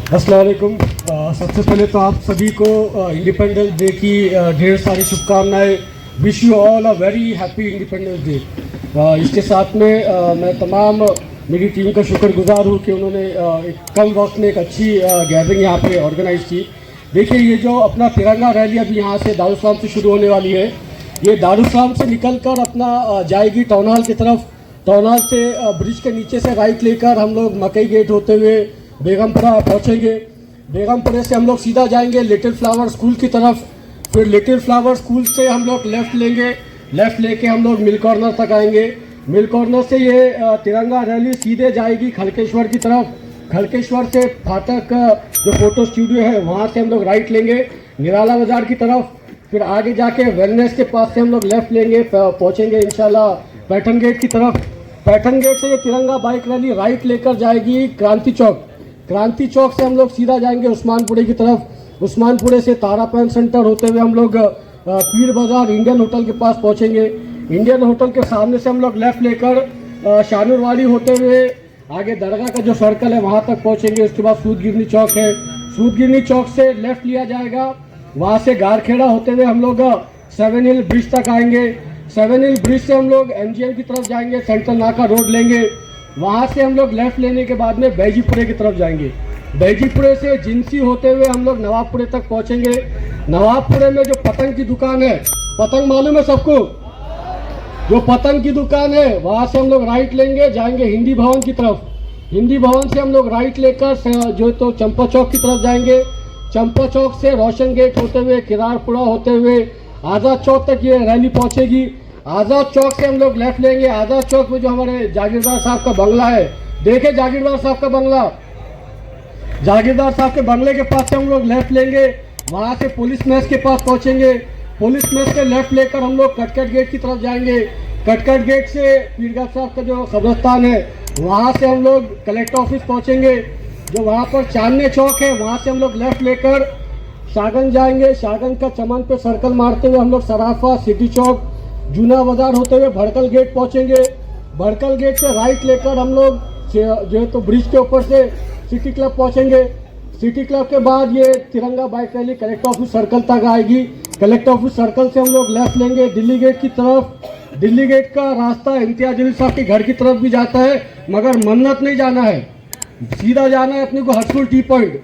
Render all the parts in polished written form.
अस्सलाम वालेकुम। सबसे पहले तो आप सभी को इंडिपेंडेंस डे की ढेर सारी शुभकामनाएं। Wish you all a very happy independence day. इसके साथ में मैं तमाम मेरी टीम का शुक्रगुजार हूँ कि उन्होंने एक कम वक्त में एक अच्छी गैदरिंग यहाँ पे ऑर्गेनाइज की। देखिए, ये जो अपना तिरंगा रैली अभी यहाँ से दारुस्सालाम से शुरू होने वाली है, ये दारुस्सालाम से निकल कर अपना जाएगी टाउन हॉल की तरफ। टाउन हॉल से ब्रिज के नीचे से राइट लेकर हम लोग मकई गेट होते हुए बेगमपुरा पहुँचेंगे। बेगमपुरे से हम लोग सीधा जाएंगे लिटिल फ्लावर स्कूल की तरफ। फिर लिटिल फ्लावर स्कूल से हम लोग लेफ़्ट लेंगे। लेफ़्ट लेके हम लोग मिल कॉर्नर तक आएंगे। मिल कॉर्नर से ये तिरंगा रैली सीधे जाएगी खड़केश्वर की तरफ। खड़केश्वर से फाटक जो फोटो स्टूडियो है वहाँ से हम लोग राइट लेंगे निराला बाज़ार की तरफ। फिर आगे जाके वेलनेस के पास से हम लोग लेफ़्ट लेंगे, पहुँचेंगे इंशाल्लाह पैटर्न गेट की तरफ। पैटर्न गेट से ये तिरंगा बाइक रैली राइट लेकर जाएगी क्रांति चौक। क्रांति चौक से हम लोग सीधा जाएंगे उस्मानपुरे की तरफ। उस्मानपुरे से तारा पैन सेंटर होते हुए हम लोग पीर बाज़ार इंडियन होटल के पास पहुंचेंगे। इंडियन होटल के सामने से हम लोग लेफ़्ट लेकर शानूरवाड़ी होते हुए आगे दरगाह का जो सर्कल है वहां तक पहुंचेंगे। उसके बाद सूदगिरनी चौक है, सूदगिरनी चौक से लेफ़्ट लिया जाएगा। वहां से गारखेड़ा होते हुए हम लोग 7 हिल ब्रिज तक आएंगे। 7 हिल ब्रिज से हम लोग MGM की तरफ जाएंगे, सेंट्रल नाका रोड लेंगे। वहाँ से हम लोग लेफ़्ट लेने के बाद में बैजीपुरे की तरफ जाएंगे। बैजीपुरे से जिंसी होते हुए हम लोग नवाबपुरे तक पहुँचेंगे। नवाबपुरे में जो पतंग की दुकान है, पतंग मालूम है सबको, जो पतंग की दुकान है वहाँ से हम लोग राइट लेंगे, जाएंगे हिंदी भवन की तरफ। हिंदी भवन से हम लोग राइट लेकर जो तो चंपा चौक की तरफ जाएंगे। चंपा चौक से रोशन गेट होते हुए किरारपुरा होते हुए आज़ाद चौक तक ये रैली पहुँचेगी। आज़ाद चौक से हम लोग लेफ़्ट लेंगे। आज़ाद चौक में जो हमारे जागीरदार साहब का बंगला है, देखे जागीरदार साहब का बंगला, जागीरदार साहब के बंगले के पास से हम लोग लेफ़्ट लेंगे। वहाँ से पुलिस मेस के पास पहुँचेंगे। पुलिस मेस से लेफ़्ट लेकर हम लोग कटकट गेट की तरफ जाएंगे। कटकट गेट से पीरगाह साहब का जो कब्रिस्तान है वहाँ से हम लोग कलेक्टर ऑफिस पहुँचेंगे। जो वहाँ पर चांदनी चौक है वहाँ से हम लोग लेफ़्ट लेकर शागन जाएंगे। शागन का चमन पे सर्कल मारते हुए हम लोग सराफा, सिटी चौक, जूना बाजार होते हुए भड़कल गेट पहुंचेंगे। भड़कल गेट से राइट लेकर हम लोग जो है तो ब्रिज के ऊपर से सिटी क्लब पहुंचेंगे। सिटी क्लब के बाद ये तिरंगा bike rally collector office circle तक आएगी। कलेक्टर ऑफिस सर्कल से हम लोग लेफ्ट लेंगे दिल्ली गेट की तरफ। दिल्ली गेट का रास्ता इम्तियाज अली साहब के घर की तरफ भी जाता है, मगर मन्नत नहीं जाना है, सीधा जाना है अपने को Harsul T point.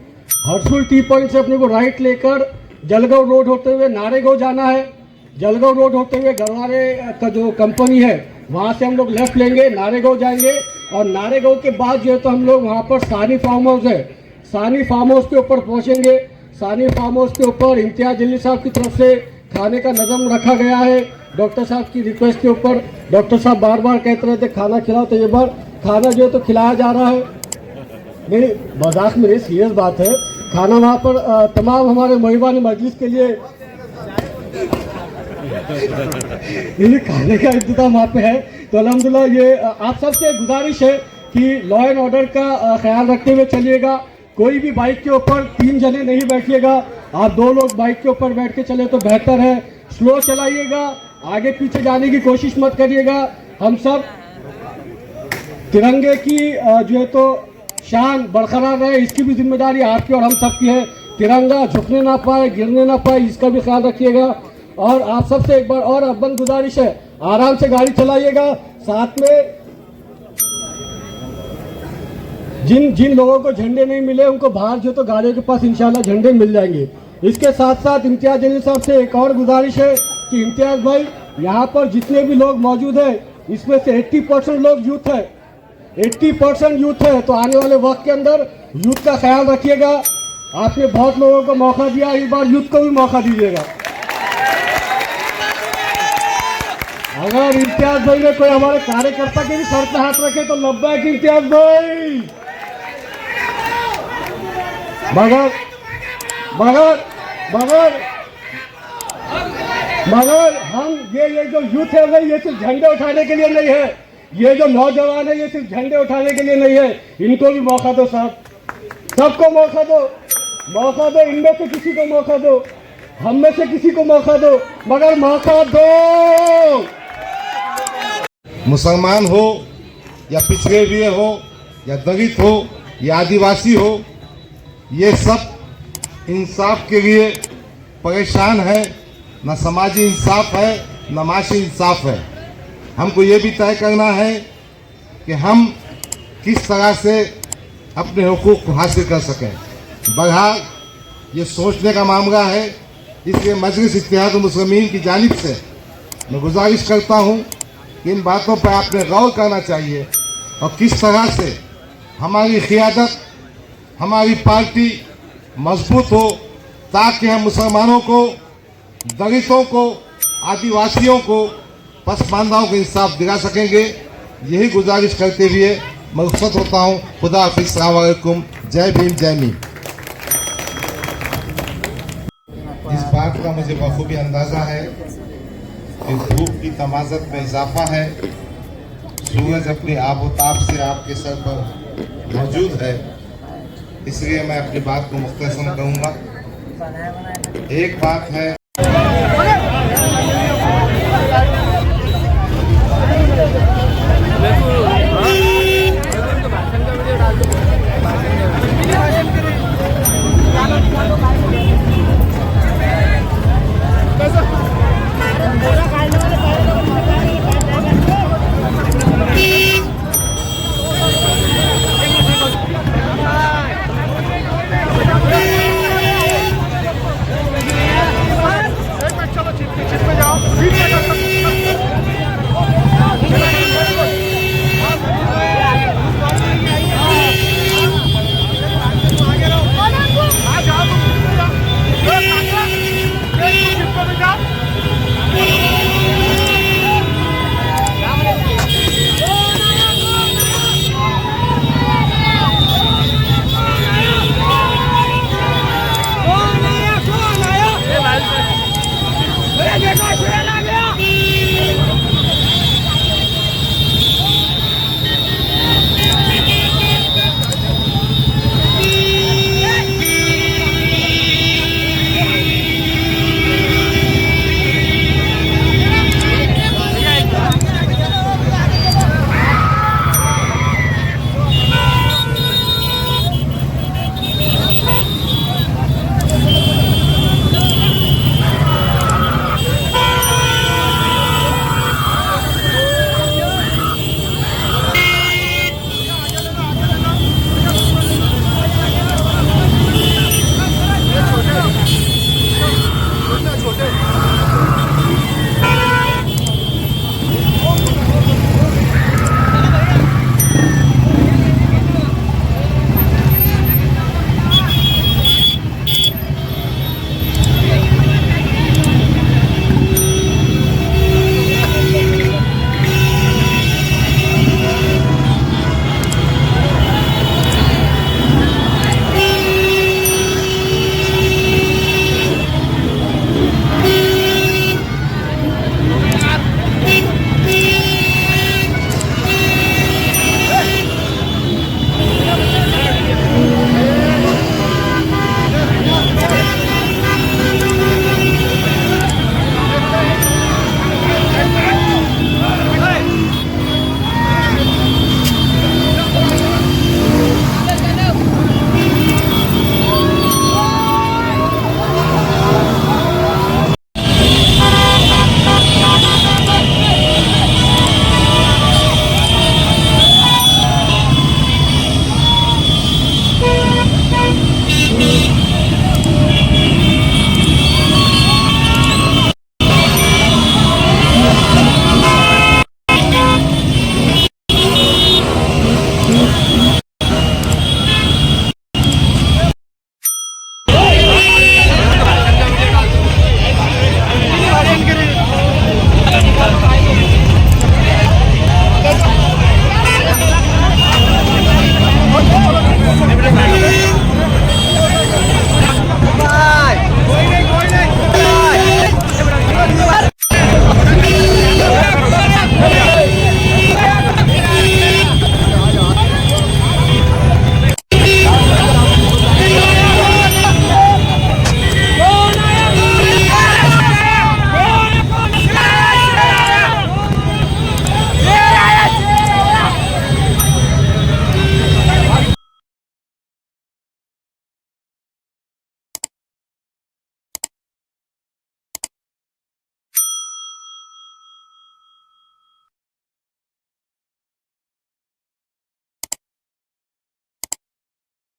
Harsul T point से अपने को राइट लेकर जलगांव रोड होते हुए नारेगांव जाना है। जलगांव रोड होते हुए गरवारे का जो कंपनी है वहाँ से हम लोग लेफ़्ट लेंगे, नारेगांव जाएंगे। और नारेगांव के बाद जो है तो हम लोग वहाँ पर सानी फार्म हाउस है, सानी फार्म हाउस के ऊपर पहुँचेंगे। सानी फार्म हाउस के ऊपर इम्तियाज अली साहब की तरफ से खाने का नज़म रखा गया है डॉक्टर साहब की रिक्वेस्ट के ऊपर। डॉक्टर साहब बार बार कहते रहे थे खाना खिलाओ, तो ये बार खाना जो है तो खिलाया जा रहा है। नहीं, मजाक में, सीरियस बात है। खाना वहाँ पर तमाम हमारे मेहमान मजलिस के लिए खाने का इंतजाम वहाँ पे है। तो अल्हम्दुलिल्लाह ये आप सबसे गुजारिश है कि लॉ एंड ऑर्डर का ख्याल रखते हुए चलिएगा। कोई भी बाइक के ऊपर 3 जने नहीं बैठिएगा। आप 2 लोग बाइक के ऊपर बैठ के चले तो बेहतर है। स्लो चलाइएगा, आगे पीछे जाने की कोशिश मत करिएगा। हम सब तिरंगे की जो है तो शान बरकरार रहे, इसकी भी जिम्मेदारी आपकी और हम सब की है। तिरंगा झुकने ना पाए, गिरने ना पाए, इसका भी ख्याल रखिएगा। और आप सबसे एक बार और अब्बन गुजारिश है, आराम से गाड़ी चलाइएगा। साथ में जिन लोगों को झंडे नहीं मिले उनको बाहर जो तो गाड़ियों के पास इंशाल्लाह झंडे मिल जाएंगे। इसके साथ साथ इम्तियाज अली साहब से एक और गुजारिश है कि इम्तियाज भाई, यहाँ पर जितने भी लोग मौजूद हैं इसमें से 80% लोग यूथ है, 80% यूथ है। तो आने वाले वक्त के अंदर यूथ का ख्याल रखिएगा। आपने बहुत लोगों को मौका दिया, इस बार यूथ को भी मौका दीजिएगा। अगर इम्तियाज भाई ने कोई हमारे कार्यकर्ता के भी सर पे हाथ रखे तो लब्बैक इम्तियाज भाई। मगर मगर मगर मगर हम ये जो यूथ है भाई, ये सिर्फ झंडे उठाने के लिए नहीं है। ये जो नौजवान है ये सिर्फ झंडे उठाने के लिए नहीं है। इनको भी मौका दो साहब, सबको मौका दो, मौका दो। इनमें से किसी को मौका दो, हम में से किसी को मौका दो, मगर मौका दो। मुसलमान हो या पिछड़े हुए हो या दलित हो या आदिवासी हो ये सब इंसाफ के लिए परेशान है। न समाजी इंसाफ है, न माशी इंसाफ है। हमको ये भी तय करना है कि हम किस तरह से अपने हुकूक को हासिल कर सकें। बहरहाल ये सोचने का मामला है, इसलिए मजलिस इत्तेहाद मुस्लिमीन की जानिब से मैं गुजारिश करता हूँ कि इन बातों पर आपने गौर करना चाहिए और किस तरह से हमारी क़ियादत, हमारी पार्टी मजबूत हो, ताकि हम मुसलमानों को, दलितों को, आदिवासियों को, पसमानदाओं को इंसाफ दिला सकेंगे। यही गुजारिश करते हुए मैं रुखसत होता हूँ। खुदा हाफिज़, अस्सलाम वालेकुम, जय भीम, जय मीम। इस बात का मुझे बखूबी अंदाज़ा है कि धूप की तमाज़त में इजाफा है। सूरज अपनी आबोताब से आपके सर पर मौजूद है, इसलिए मैं अपनी बात को मुख्तसर करूँगा। एक बात है,